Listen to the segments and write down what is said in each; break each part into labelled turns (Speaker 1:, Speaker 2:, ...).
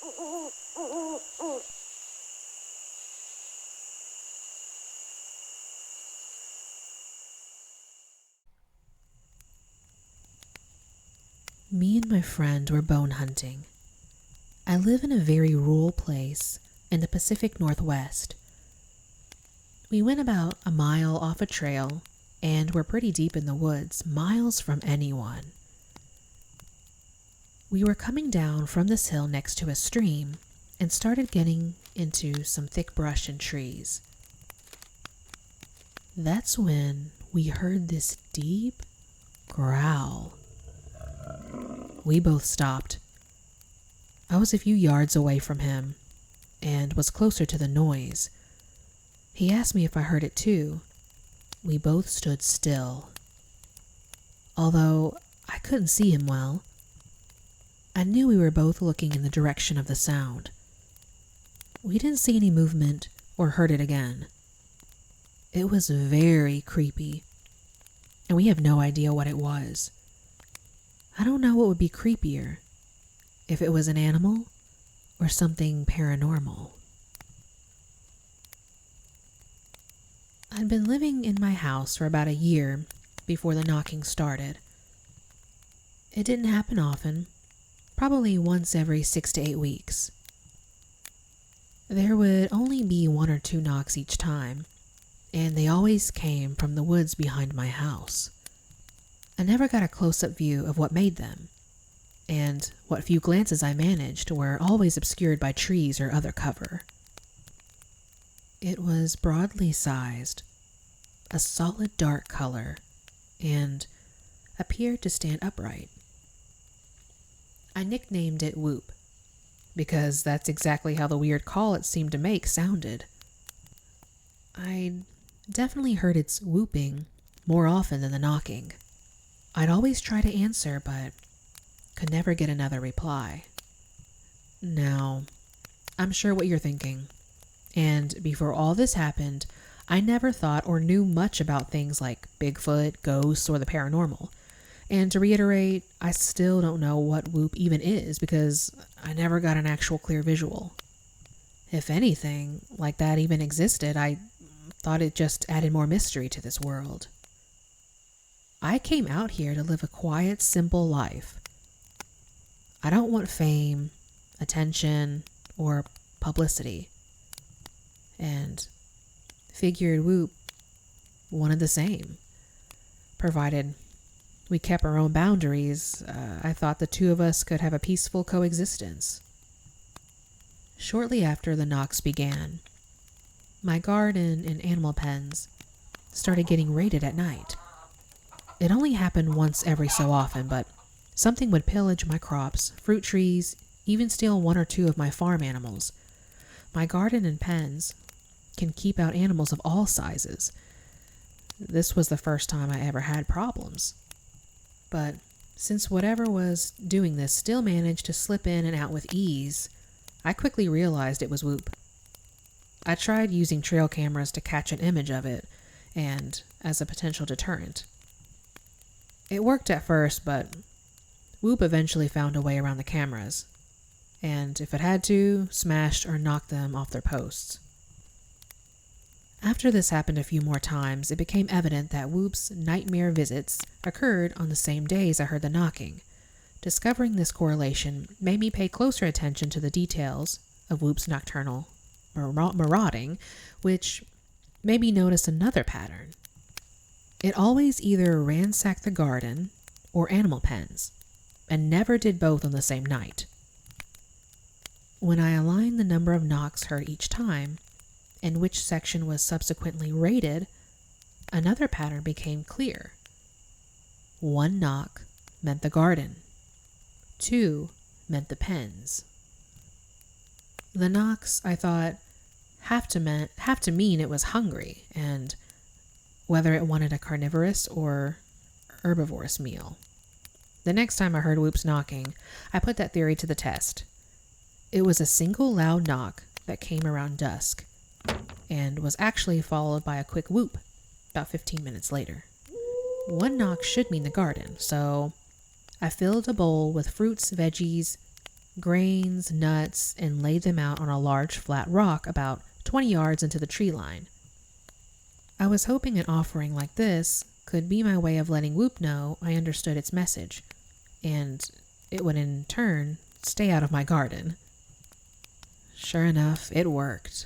Speaker 1: Me and my friend were bone hunting. I live in a very rural place in the Pacific Northwest. We went about a mile off a trail and were pretty deep in the woods, miles from anyone. We were coming down from this hill next to a stream and started getting into some thick brush and trees. That's when we heard this deep growl. We both stopped. I was a few yards away from him and was closer to the noise. He asked me if I heard it too. We both stood still. Although I couldn't see him well, I knew we were both looking in the direction of the sound. We didn't see any movement or heard it again. It was very creepy, and we have no idea what it was. I don't know what would be creepier, if it was an animal or something paranormal. I'd been living in my house for about a year before the knocking started. It didn't happen often, probably once every 6 to 8 weeks. There would only be 1 or 2 knocks each time, and they always came from the woods behind my house. I never got a close-up view of what made them, and what few glances I managed were always obscured by trees or other cover. It was broadly sized, a solid dark color, and appeared to stand upright. I nicknamed it Whoop, because that's exactly how the weird call it seemed to make sounded. I'd definitely heard its whooping more often than the knocking. I'd always try to answer, but could never get another reply. Now, I'm sure what you're thinking. And before all this happened, I never thought or knew much about things like Bigfoot, ghosts, or the paranormal. And to reiterate, I still don't know what whoop even is because I never got an actual clear visual. If anything like that even existed, I thought it just added more mystery to this world. I came out here to live a quiet, simple life. I don't want fame, attention, or publicity. And figured Whoop wanted the same. Provided we kept our own boundaries, I thought the two of us could have a peaceful coexistence. Shortly after the knocks began, my garden and animal pens started getting raided at night. It only happened once every so often, but something would pillage my crops, fruit trees, even steal 1 or 2 of my farm animals. My garden and pens can keep out animals of all sizes. This was the first time I ever had problems. But since whatever was doing this still managed to slip in and out with ease, I quickly realized it was Whoop. I tried using trail cameras to catch an image of it, and as a potential deterrent. It worked at first, but Whoop eventually found a way around the cameras, and if it had to, smashed or knocked them off their posts. After this happened a few more times, it became evident that Whoop's nightmare visits occurred on the same days I heard the knocking. Discovering this correlation made me pay closer attention to the details of Whoop's nocturnal marauding, which made me notice another pattern. It always either ransacked the garden or animal pens, and never did both on the same night. When I aligned the number of knocks heard each time, and which section was subsequently raided, another pattern became clear. 1 knock meant the garden. 2 meant the pens. The knocks, I thought, have to mean it was hungry, and whether it wanted a carnivorous or herbivorous meal. The next time I heard Whoop's knocking, I put that theory to the test. It was a single loud knock that came around dusk, and was actually followed by a quick whoop about 15 minutes later. 1 knock should mean the garden, so I filled a bowl with fruits, veggies, grains, nuts, and laid them out on a large flat rock about 20 yards into the tree line. I was hoping an offering like this could be my way of letting Whoop know I understood its message, and it would in turn stay out of my garden. Sure enough, it worked.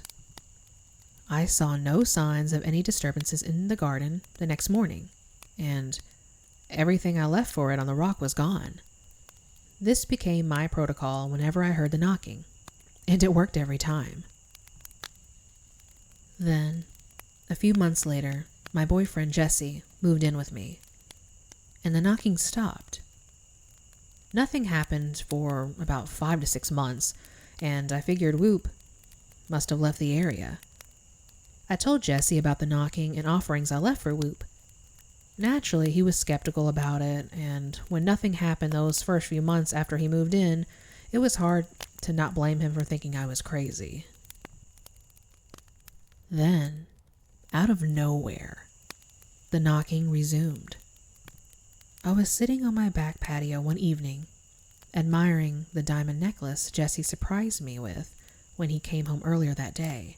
Speaker 1: I saw no signs of any disturbances in the garden the next morning, and everything I left for it on the rock was gone. This became my protocol whenever I heard the knocking, and it worked every time. Then, a few months later, my boyfriend Jesse moved in with me, and the knocking stopped. Nothing happened for about 5 to 6 months, and I figured Whoop must have left the area. I told Jesse about the knocking and offerings I left for Whoop. Naturally, he was skeptical about it, and when nothing happened those first few months after he moved in, it was hard to not blame him for thinking I was crazy. Then, out of nowhere, the knocking resumed. I was sitting on my back patio one evening, admiring the diamond necklace Jesse surprised me with when he came home earlier that day.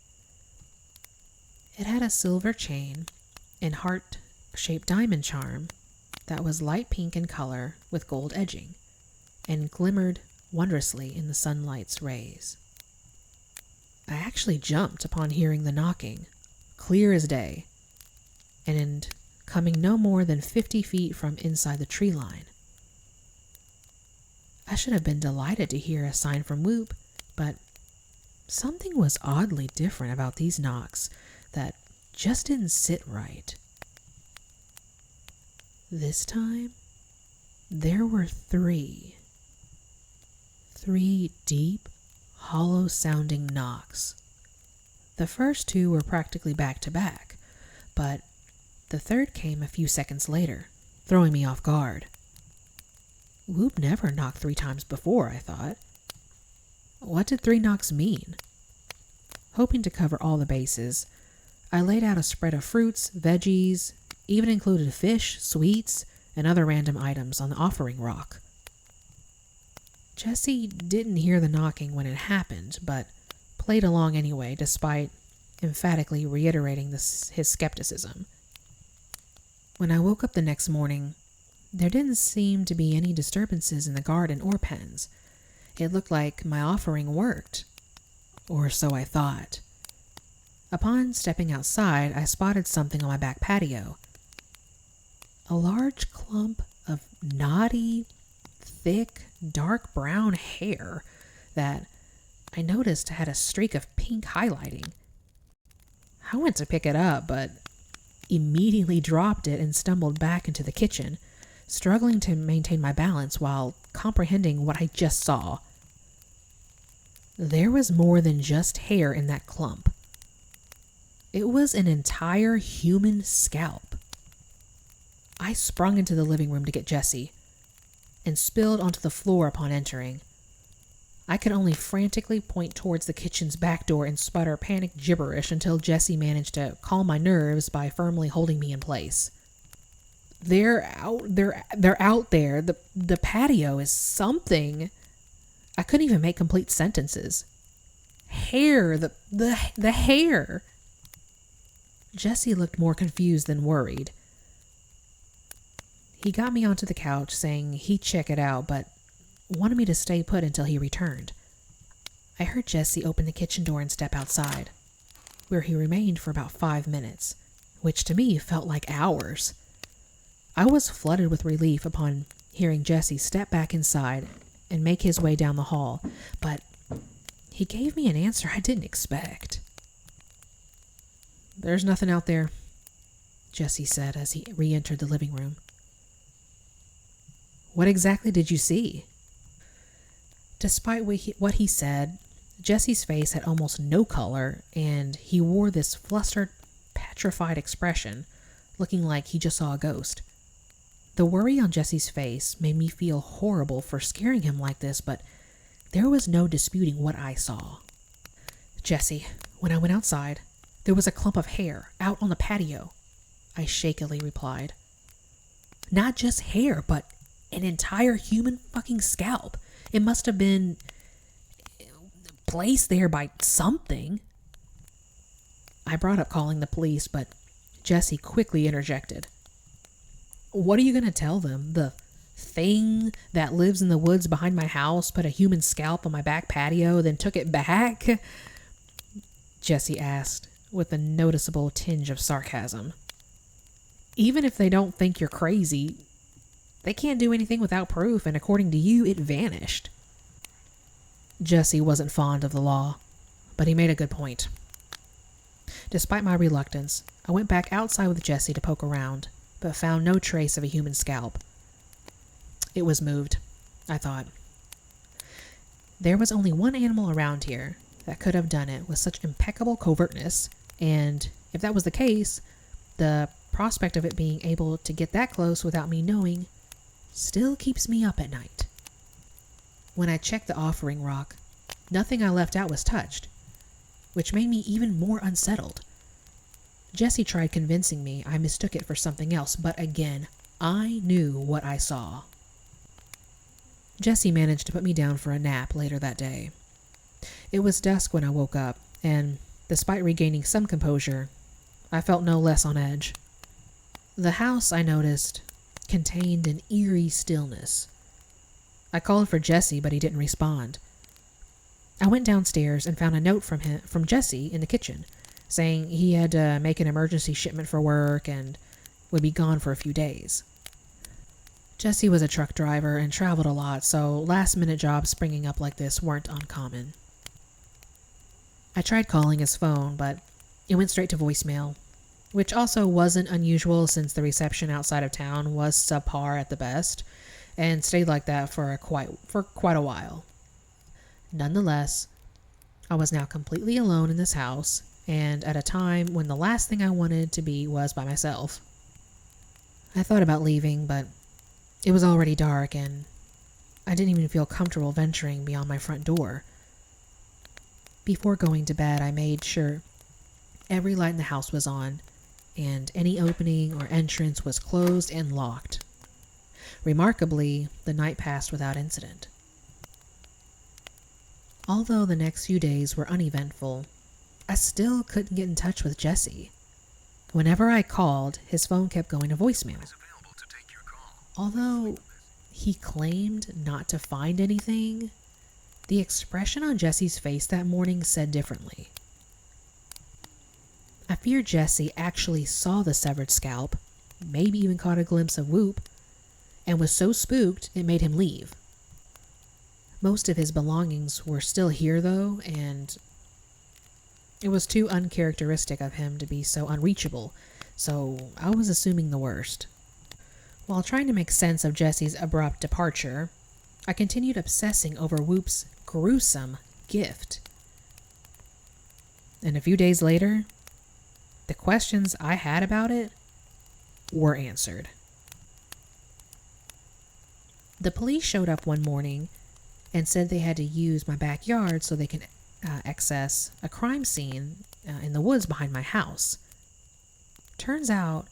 Speaker 1: It had a silver chain and heart-shaped diamond charm that was light pink in color with gold edging and glimmered wondrously in the sunlight's rays. I actually jumped upon hearing the knocking, clear as day, and coming no more than 50 feet from inside the tree line. I should have been delighted to hear a sign from Whoop, but something was oddly different about these knocks that just didn't sit right. This time, there were three deep, hollow-sounding knocks. The first two were practically back-to-back, but the third came a few seconds later, throwing me off guard. Whoop never knocked 3 times before, I thought. What did 3 knocks mean? Hoping to cover all the bases, I laid out a spread of fruits, veggies, even included fish, sweets, and other random items on the offering rock. Jesse didn't hear the knocking when it happened, but played along anyway, despite emphatically reiterating his skepticism. When I woke up the next morning, there didn't seem to be any disturbances in the garden or pens. It looked like my offering worked, or so I thought. Upon stepping outside, I spotted something on my back patio. A large clump of knotty, thick, dark brown hair that I noticed had a streak of pink highlighting. I went to pick it up, but immediately dropped it and stumbled back into the kitchen, struggling to maintain my balance while comprehending what I just saw. There was more than just hair in that clump. It was an entire human scalp. I sprung into the living room to get Jesse and spilled onto the floor upon entering. I could only frantically point towards the kitchen's back door and sputter panicked gibberish until Jesse managed to calm my nerves by firmly holding me in place. They're out there. The patio is something. I couldn't even make complete sentences. Hair, the hair. Jesse looked more confused than worried. He got me onto the couch, saying he'd check it out, but wanted me to stay put until he returned. I heard Jesse open the kitchen door and step outside, where he remained for about 5 minutes, which to me felt like hours. I was flooded with relief upon hearing Jesse step back inside and make his way down the hall, but he gave me an answer I didn't expect. "There's nothing out there," Jesse said as he re-entered the living room. "What exactly did you see?" Despite what he said, Jesse's face had almost no color, and he wore this flustered, petrified expression, looking like he just saw a ghost. The worry on Jesse's face made me feel horrible for scaring him like this, but there was no disputing what I saw. "Jesse, when I went outside, there was a clump of hair out on the patio," I shakily replied. "Not just hair, but an entire human fucking scalp. It must have been placed there by something. I brought up calling the police, but Jesse quickly interjected. What are you going to tell them? The thing that lives in the woods behind my house put a human scalp on my back patio, then took it back? Jesse asked, with a noticeable tinge of sarcasm. Even if they don't think you're crazy, they can't do anything without proof, and according to you, it vanished. Jesse wasn't fond of the law, but he made a good point. Despite my reluctance, I went back outside with Jesse to poke around, but found no trace of a human scalp. It was moved, I thought. There was only one animal around here that could have done it with such impeccable covertness, and if that was the case, the prospect of it being able to get that close without me knowing still keeps me up at night. When I checked the offering rock, nothing I left out was touched, which made me even more unsettled. Jesse tried convincing me I mistook it for something else, but again, I knew what I saw. Jesse managed to put me down for a nap later that day. It was dusk when I woke up, and despite regaining some composure, I felt no less on edge. The house, I noticed, contained an eerie stillness. I called for Jesse, but he didn't respond. I went downstairs and found a note from Jesse in the kitchen, saying he had to make an emergency shipment for work and would be gone for a few days. Jesse was a truck driver and traveled a lot, so last-minute jobs springing up like this weren't uncommon. I tried calling his phone, but it went straight to voicemail, which also wasn't unusual since the reception outside of town was subpar at the best, and stayed like that for quite a while. Nonetheless, I was now completely alone in this house, and at a time when the last thing I wanted to be was by myself. I thought about leaving, but it was already dark, and I didn't even feel comfortable venturing beyond my front door. Before going to bed, I made sure every light in the house was on, and any opening or entrance was closed and locked. Remarkably, the night passed without incident. Although the next few days were uneventful, I still couldn't get in touch with Jesse. Whenever I called, his phone kept going to voicemail. Although he claimed not to find anything, the expression on Jesse's face that morning said differently. I fear Jesse actually saw the severed scalp, maybe even caught a glimpse of Whoop, and was so spooked it made him leave. Most of his belongings were still here though, and it was too uncharacteristic of him to be so unreachable, so I was assuming the worst. While trying to make sense of Jesse's abrupt departure, I continued obsessing over Whoop's gruesome gift. And a few days later, the questions I had about it were answered. The police showed up one morning and said they had to use my backyard so they can access a crime scene in the woods behind my house. Turns out,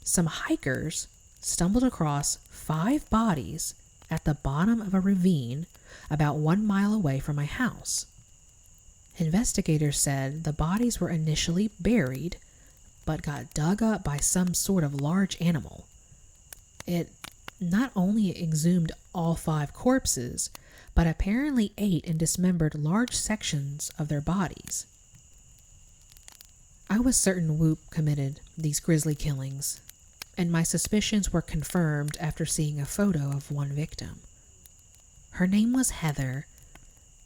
Speaker 1: some hikers stumbled across 5 bodies at the bottom of a ravine about 1 mile away from my house. Investigators said the bodies were initially buried, but got dug up by some sort of large animal. It not only exhumed all 5 corpses, but apparently ate and dismembered large sections of their bodies. I was certain Whoop committed these grisly killings, and my suspicions were confirmed after seeing a photo of one victim. Her name was Heather,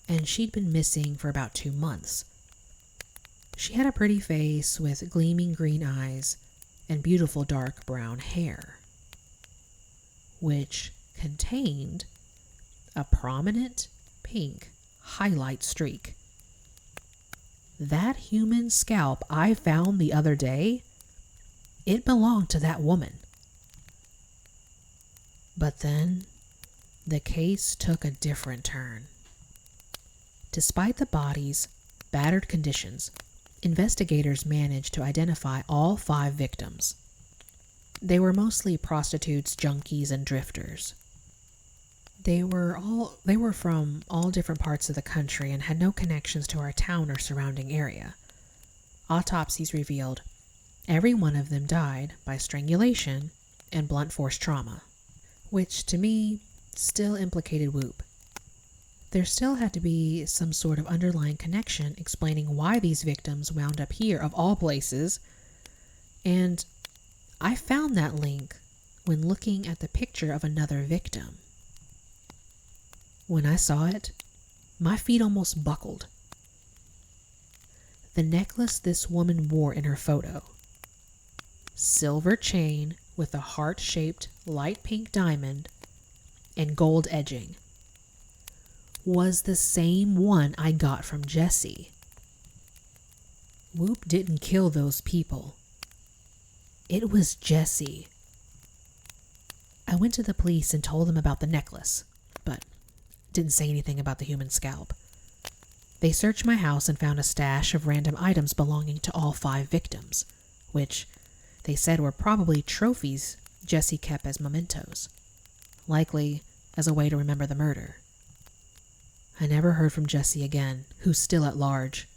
Speaker 1: and she'd been missing for about 2 months. She had a pretty face with gleaming green eyes and beautiful dark brown hair, which contained a prominent pink highlight streak. That human scalp I found the other day, it belonged to that woman. But then, the case took a different turn. Despite the body's battered conditions, investigators managed to identify all 5 victims. They were mostly prostitutes, junkies, and drifters. They were from all different parts of the country and had no connections to our town or surrounding area. Autopsies revealed every one of them died by strangulation and blunt force trauma, which to me still implicated Whoop. There still had to be some sort of underlying connection explaining why these victims wound up here of all places, and I found that link when looking at the picture of another victim. When I saw it, my feet almost buckled. The necklace this woman wore in her photo, silver chain with a heart-shaped light pink diamond and gold edging, was the same one I got from Jesse. Whoop didn't kill those people. It was Jesse. I went to the police and told them about the necklace, but didn't say anything about the human scalp. They searched my house and found a stash of random items belonging to all 5 victims, which they said were probably trophies Jesse kept as mementos, likely as a way to remember the murder. I never heard from Jesse again, who's still at large.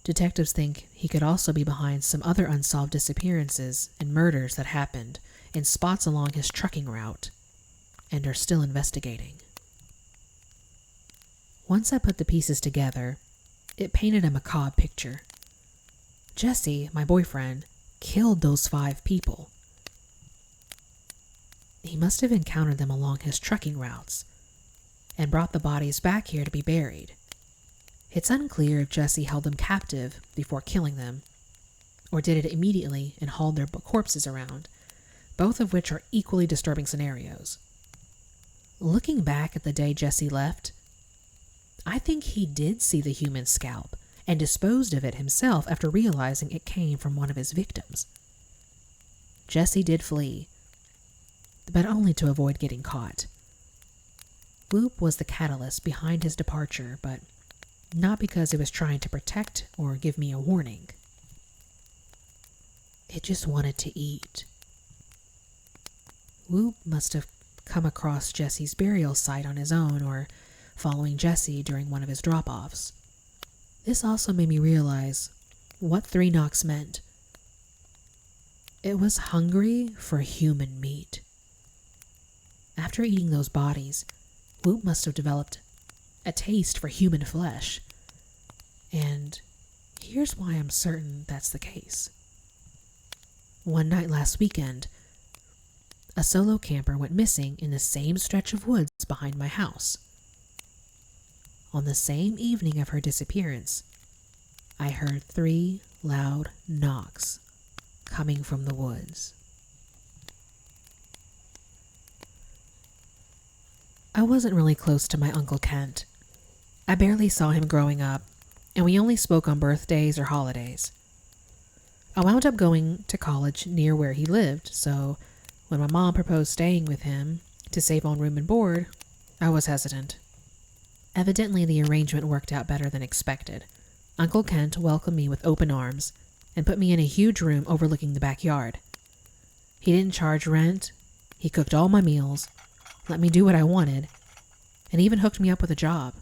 Speaker 1: Detectives think he could also be behind some other unsolved disappearances and murders that happened in spots along his trucking route, and are still investigating. Once I put the pieces together, it painted a macabre picture. Jesse, my boyfriend, killed those 5 people. He must have encountered them along his trucking routes and brought the bodies back here to be buried. It's unclear if Jesse held them captive before killing them, or did it immediately and hauled their corpses around, both of which are equally disturbing scenarios. Looking back at the day Jesse left, I think he did see the human scalp and disposed of it himself after realizing it came from one of his victims. Jesse did flee, but only to avoid getting caught. Whoop was the catalyst behind his departure, but not because he was trying to protect or give me a warning. It just wanted to eat. Whoop must have come across Jesse's burial site on his own or following Jesse during one of his drop-offs. This also made me realize what 3 knocks meant. It was hungry for human meat. After eating those bodies, Whoop must have developed a taste for human flesh. And here's why I'm certain that's the case. One night last weekend, a solo camper went missing in the same stretch of woods behind my house. On the same evening of her disappearance, I heard 3 loud knocks coming from the woods. I wasn't really close to my Uncle Kent. I barely saw him growing up, and we only spoke on birthdays or holidays. I wound up going to college near where he lived, so when my mom proposed staying with him to save on room and board, I was hesitant. Evidently, the arrangement worked out better than expected. Uncle Kent welcomed me with open arms and put me in a huge room overlooking the backyard. He didn't charge rent, he cooked all my meals, let me do what I wanted, and even hooked me up with a job.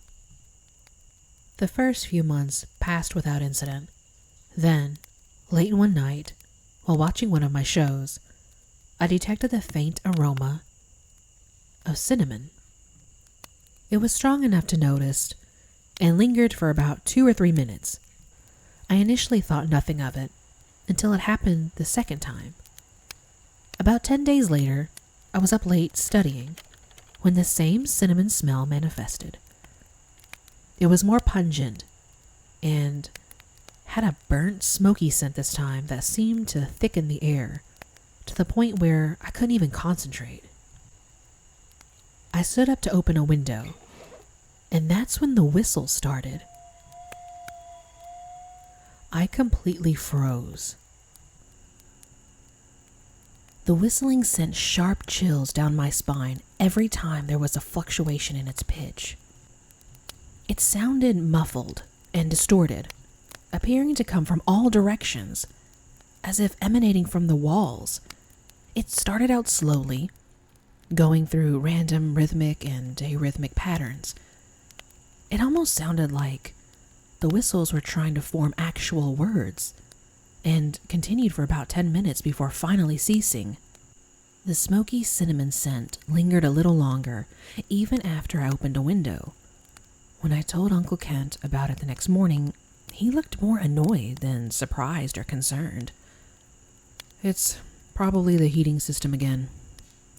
Speaker 1: The first few months passed without incident. Then, late one night, while watching one of my shows, I detected the faint aroma of cinnamon. It was strong enough to notice and lingered for about 2 or 3 minutes. I initially thought nothing of it until it happened the second time. About 10 days later, I was up late studying when the same cinnamon smell manifested. It was more pungent and had a burnt, smoky scent this time that seemed to thicken the air to the point where I couldn't even concentrate. I stood up to open a window, and that's when the whistle started. I completely froze. The whistling sent sharp chills down my spine every time there was a fluctuation in its pitch. It sounded muffled and distorted, appearing to come from all directions, as if emanating from the walls. It started out slowly, going through random rhythmic and arrhythmic patterns. It almost sounded like the whistles were trying to form actual words, and continued for about 10 minutes before finally ceasing. The smoky cinnamon scent lingered a little longer, even after I opened a window. When I told Uncle Kent about it the next morning, he looked more annoyed than surprised or concerned. "It's probably the heating system again,"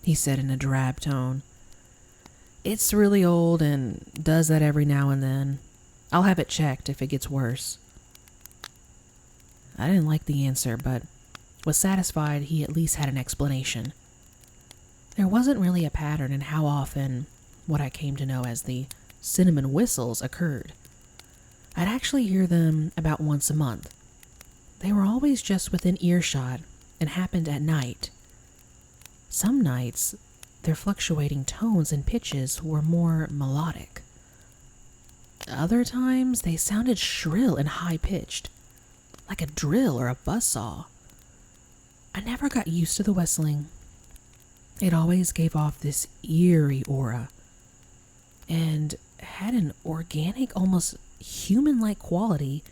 Speaker 1: he said in a drab tone. "It's really old and does that every now and then. I'll have it checked if it gets worse." I didn't like the answer, but was satisfied he at least had an explanation. There wasn't really a pattern in how often what I came to know as the cinnamon whistles occurred. I'd actually hear them about once a month. They were always just within earshot and happened at night. Some nights, their fluctuating tones and pitches were more melodic. Other times, they sounded shrill and high-pitched, like a drill or a buzzsaw. I never got used to the whistling. It always gave off this eerie aura and had an organic, almost human-like quality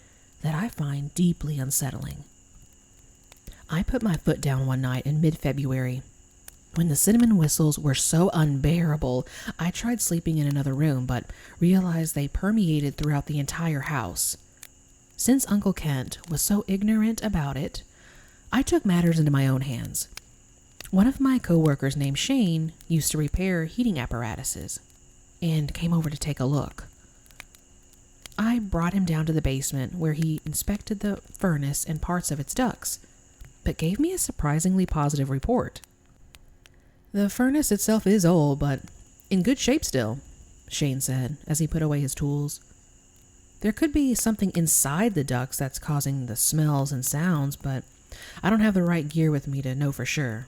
Speaker 1: that I find deeply unsettling. I put my foot down one night in mid-February. When the cinnamon whistles were so unbearable, I tried sleeping in another room, but realized they permeated throughout the entire house. Since Uncle Kent was so ignorant about it, I took matters into my own hands. One of my coworkers named Shane used to repair heating apparatuses and came over to take a look. I brought him down to the basement where he inspected the furnace and parts of its ducts, but gave me a surprisingly positive report. "The furnace itself is old, but in good shape still," Shane said as he put away his tools. "There could be something inside the ducts that's causing the smells and sounds, but I don't have the right gear with me to know for sure."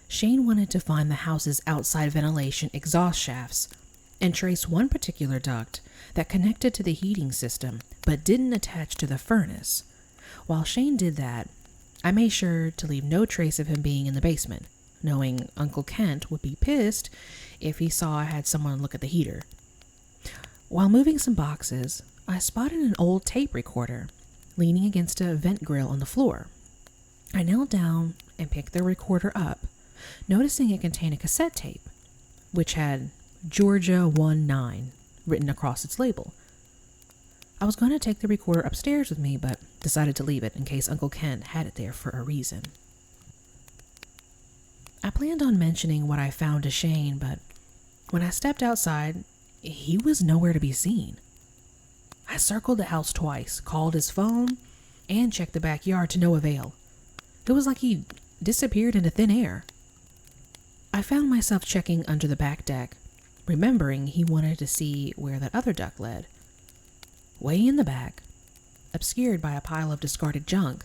Speaker 1: Shane wanted to find the house's outside ventilation exhaust shafts and trace one particular duct that connected to the heating system but didn't attach to the furnace. While Shane did that, I made sure to leave no trace of him being in the basement, knowing Uncle Kent would be pissed if he saw I had someone look at the heater. While moving some boxes, I spotted an old tape recorder leaning against a vent grill on the floor. I knelt down and picked the recorder up, noticing it contained a cassette tape, which had Georgia 19 written across its label. I was going to take the recorder upstairs with me, but decided to leave it in case Uncle Kent had it there for a reason. I planned on mentioning what I found to Shane, but when I stepped outside, he was nowhere to be seen. I circled the house twice, called his phone, and checked the backyard to no avail. It was like he disappeared into thin air. I found myself checking under the back deck, remembering he wanted to see where that other duct led. Way in the back, obscured by a pile of discarded junk,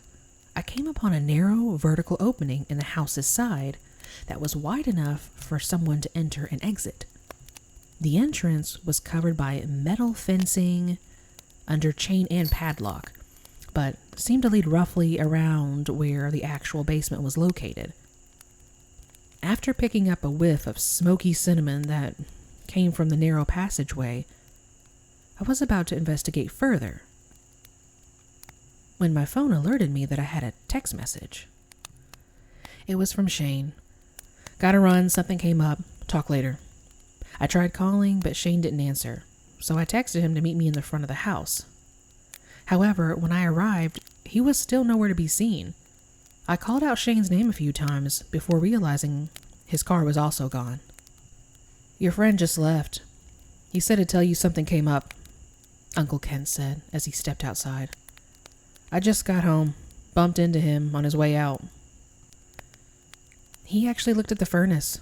Speaker 1: I came upon a narrow vertical opening in the house's side that was wide enough for someone to enter and exit. The entrance was covered by metal fencing under chain and padlock, but seemed to lead roughly around where the actual basement was located. After picking up a whiff of smoky cinnamon that came from the narrow passageway, I was about to investigate further when my phone alerted me that I had a text message. It was from Shane. "Gotta run, something came up. Talk later." I tried calling, but Shane didn't answer, so I texted him to meet me in the front of the house. However, when I arrived, he was still nowhere to be seen. I called out Shane's name a few times before realizing his car was also gone. "Your friend just left. He said to tell you something came up," Uncle Kent said as he stepped outside. "I just got home, bumped into him on his way out." He actually looked at the furnace,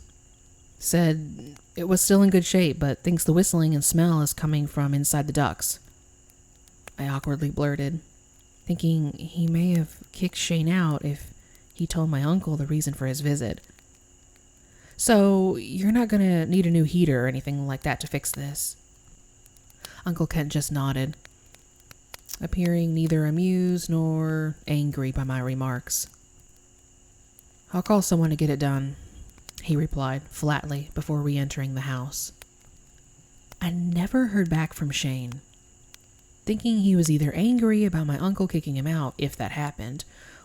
Speaker 1: said it was still in good shape, but thinks the whistling and smell is coming from inside the ducts. I awkwardly blurted, thinking he may have kicked Shane out if he told my uncle the reason for his visit. "So, you're not gonna need a new heater or anything like that to fix this?" Uncle Kent just nodded, appearing neither amused nor angry by my remarks. "I'll call someone to get it done," he replied flatly before re-entering the house. I never heard back from Shane, thinking he was either angry about my uncle kicking him out, if that happened,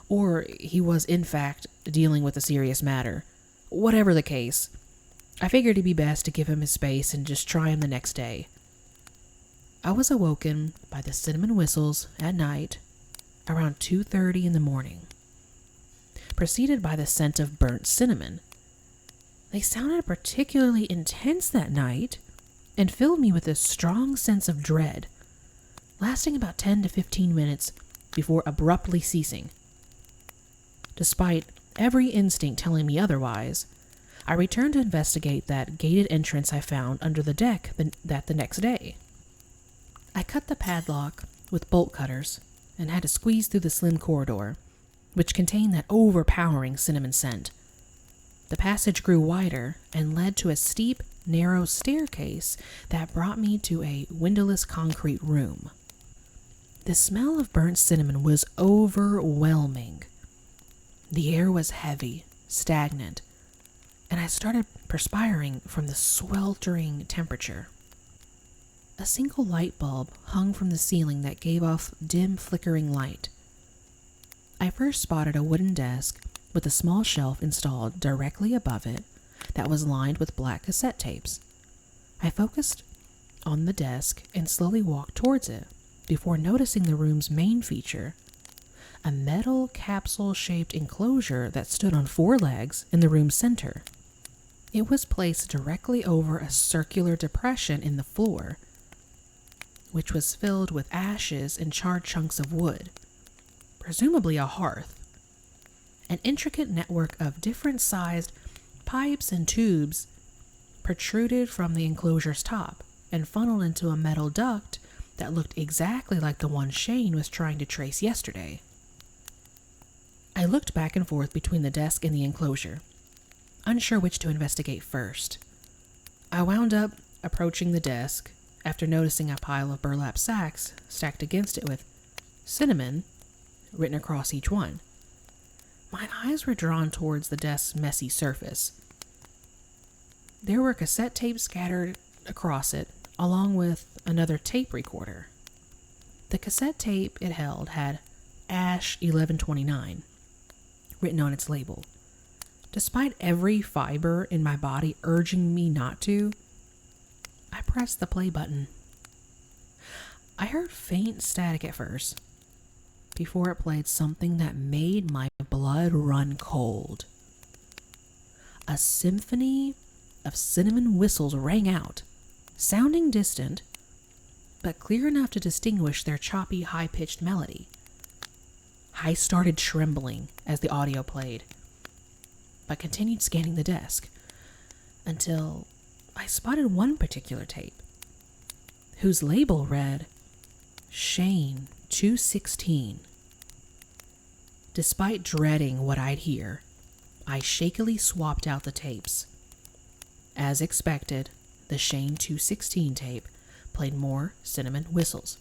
Speaker 1: or he was in fact dealing with a serious matter. Whatever the case, I figured it'd be best to give him his space and just try him the next day. I was awoken by the cinnamon whistles at night around 2:30 in the morning, preceded by the scent of burnt cinnamon. They sounded particularly intense that night and filled me with a strong sense of dread, lasting about 10 to 15 minutes before abruptly ceasing. Despite every instinct telling me otherwise, I returned to investigate that gated entrance I found under the deck the next day. I cut the padlock with bolt cutters and had to squeeze through the slim corridor, which contained that overpowering cinnamon scent. The passage grew wider and led to a steep, narrow staircase that brought me to a windowless concrete room. The smell of burnt cinnamon was overwhelming. The air was heavy, stagnant, and I started perspiring from the sweltering temperature. A single light bulb hung from the ceiling that gave off dim, flickering light. I first spotted a wooden desk with a small shelf installed directly above it that was lined with black cassette tapes. I focused on the desk and slowly walked towards it before noticing the room's main feature, a metal capsule-shaped enclosure that stood on 4 legs in the room's center. It was placed directly over a circular depression in the floor, which was filled with ashes and charred chunks of wood, presumably a hearth. An intricate network of different-sized pipes and tubes protruded from the enclosure's top and funneled into a metal duct that looked exactly like the one Shane was trying to trace yesterday. I looked back and forth between the desk and the enclosure, unsure which to investigate first. I wound up approaching the desk after noticing a pile of burlap sacks stacked against it with cinnamon written across each one. My eyes were drawn towards the desk's messy surface. There were cassette tapes scattered across it, along with another tape recorder. The cassette tape it held had Ash 1129 written on its label. Despite every fiber in my body urging me not to, I pressed the play button. I heard faint static at first, before it played something that made my blood run cold. A symphony of cinnamon whistles rang out, sounding distant, but clear enough to distinguish their choppy, high-pitched melody. I started trembling as the audio played, but continued scanning the desk until I spotted one particular tape, whose label read Shane 216. Despite dreading what I'd hear, I shakily swapped out the tapes. As expected, the Shane 216 tape played more cinnamon whistles.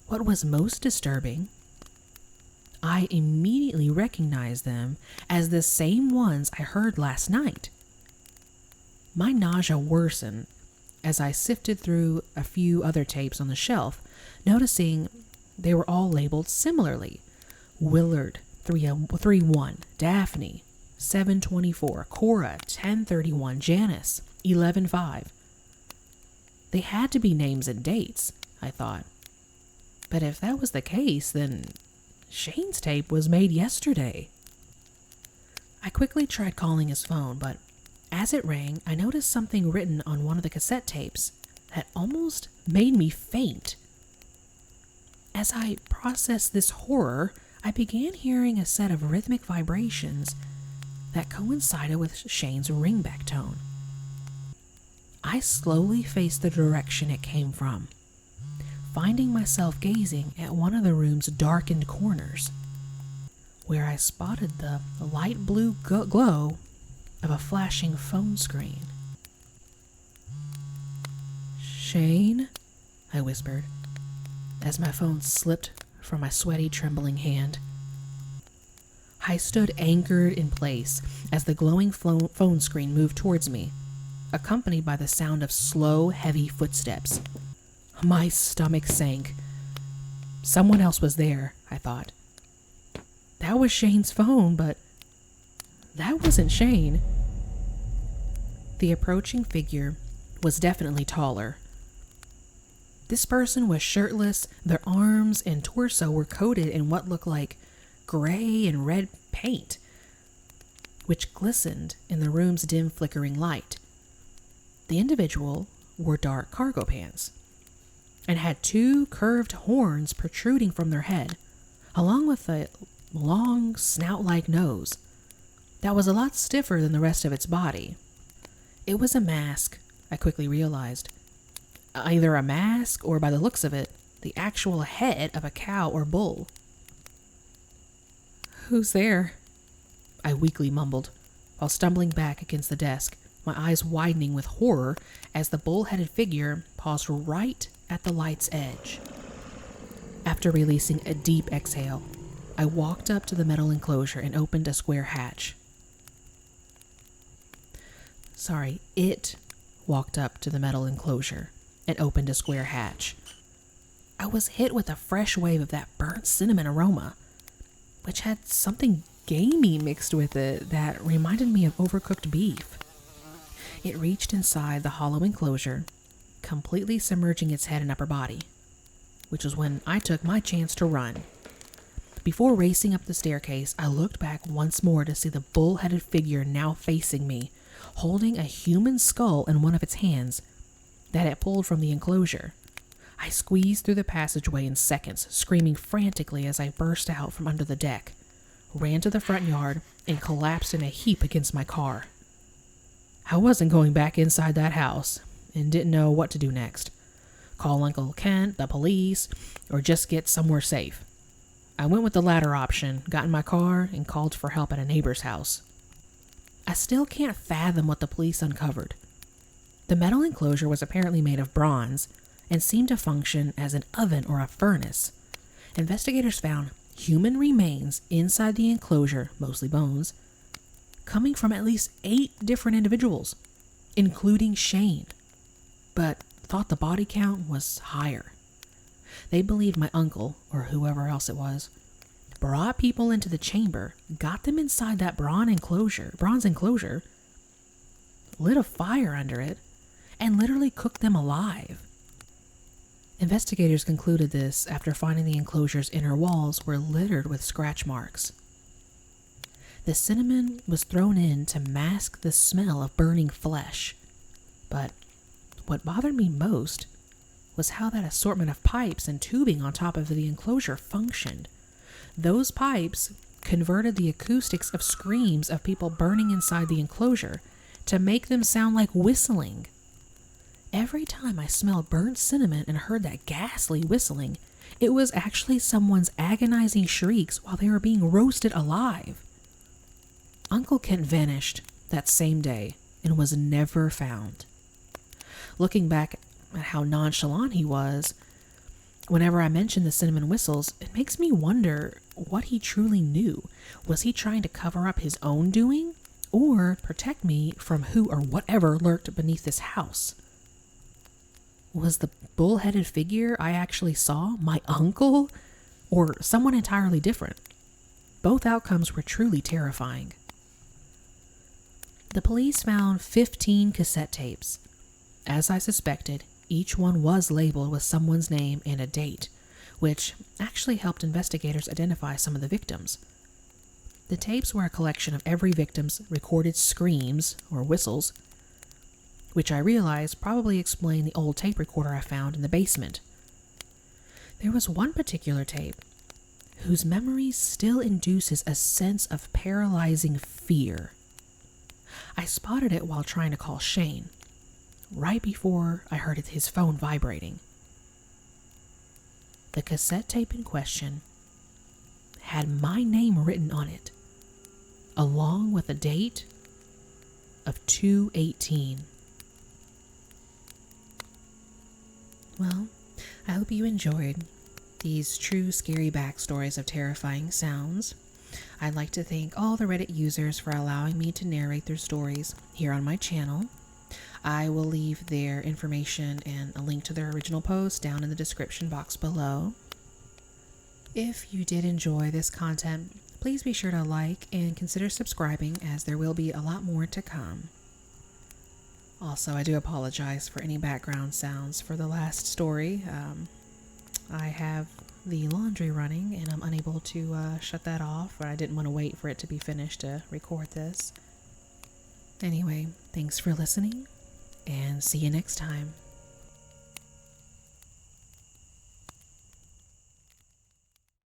Speaker 1: What was most disturbing, I immediately recognized them as the same ones I heard last night. My nausea worsened as I sifted through a few other tapes on the shelf, noticing they were all labeled similarly. Willard 331, Daphne 724, Cora 1031, Janice 11:5. They had to be names and dates, I thought. But if that was the case, then Shane's tape was made yesterday. I quickly tried calling his phone, but as it rang, I noticed something written on one of the cassette tapes that almost made me faint. As I processed this horror, I began hearing a set of rhythmic vibrations that coincided with Shane's ringback tone. I slowly faced the direction it came from, finding myself gazing at one of the room's darkened corners, where I spotted the light blue glow of a flashing phone screen. "Shane?" I whispered, as my phone slipped from my sweaty, trembling hand. I stood anchored in place as the glowing phone screen moved towards me, accompanied by the sound of slow, heavy footsteps. My stomach sank. Someone else was there, I thought. That was Shane's phone, but that wasn't Shane. The approaching figure was definitely taller. This person was shirtless. Their arms and torso were coated in what looked like gray and red paint, which glistened in the room's dim flickering light. The individual wore dark cargo pants and had two curved horns protruding from their head, along with a long snout-like nose that was a lot stiffer than the rest of its body. It was a mask, I quickly realized. Either a mask or, by the looks of it, the actual head of a cow or bull. "Who's there?" I weakly mumbled, while stumbling back against the desk, my eyes widening with horror as the bull-headed figure paused right at the light's edge. After releasing a deep exhale, I walked up to the metal enclosure and opened a square hatch. It walked up to the metal enclosure and opened a square hatch. I was hit with a fresh wave of that burnt cinnamon aroma, which had something gamey mixed with it that reminded me of overcooked beef. It reached inside the hollow enclosure, completely submerging its head and upper body, which was when I took my chance to run. Before racing up the staircase, I looked back once more to see the bull-headed figure now facing me, holding a human skull in one of its hands that it pulled from the enclosure. I squeezed through the passageway in seconds, screaming frantically as I burst out from under the deck, ran to the front yard, and collapsed in a heap against my car. I wasn't going back inside that house and didn't know what to do next. Call Uncle Kent, the police, or just get somewhere safe. I went with the latter option, got in my car, and called for help at a neighbor's house. I still can't fathom what the police uncovered. The metal enclosure was apparently made of bronze and seemed to function as an oven or a furnace. Investigators found human remains inside the enclosure, mostly bones, coming from at least 8 different individuals, including Shane, but thought the body count was higher. They believed my uncle, or whoever else it was, brought people into the chamber, got them inside that bronze enclosure, lit a fire under it, and literally cooked them alive. Investigators concluded this after finding the enclosure's inner walls were littered with scratch marks. The cinnamon was thrown in to mask the smell of burning flesh, but what bothered me most was how that assortment of pipes and tubing on top of the enclosure functioned. Those pipes converted the acoustics of screams of people burning inside the enclosure to make them sound like whistling. Every time I smelled burnt cinnamon and heard that ghastly whistling, it was actually someone's agonizing shrieks while they were being roasted alive. Uncle Kent vanished that same day and was never found. Looking back at how nonchalant he was, whenever I mention the cinnamon whistles, it makes me wonder what he truly knew. Was he trying to cover up his own doing or protect me from who or whatever lurked beneath this house? Was the bull-headed figure I actually saw my uncle or someone entirely different? Both outcomes were truly terrifying. The police found 15 cassette tapes. As I suspected, each one was labeled with someone's name and a date, which actually helped investigators identify some of the victims. The tapes were a collection of every victim's recorded screams or whistles, which I realized probably explained the old tape recorder I found in the basement. There was one particular tape whose memory still induces a sense of paralyzing fear. I spotted it while trying to call Shane, right before I heard his phone vibrating. The cassette tape in question had my name written on it, along with a date of 2/18. Well, I hope you enjoyed these true scary backstories of terrifying sounds. I'd like to thank all the Reddit users for allowing me to narrate their stories here on my channel. I will leave their information and a link to their original post down in the description box below. If you did enjoy this content, please be sure to like and consider subscribing, as there will be a lot more to come. Also, I do apologize for any background sounds for the last story. I have the laundry running and I'm unable to shut that off, or I didn't want to wait for it to be finished to record this. Anyway, thanks for listening, and see you next time.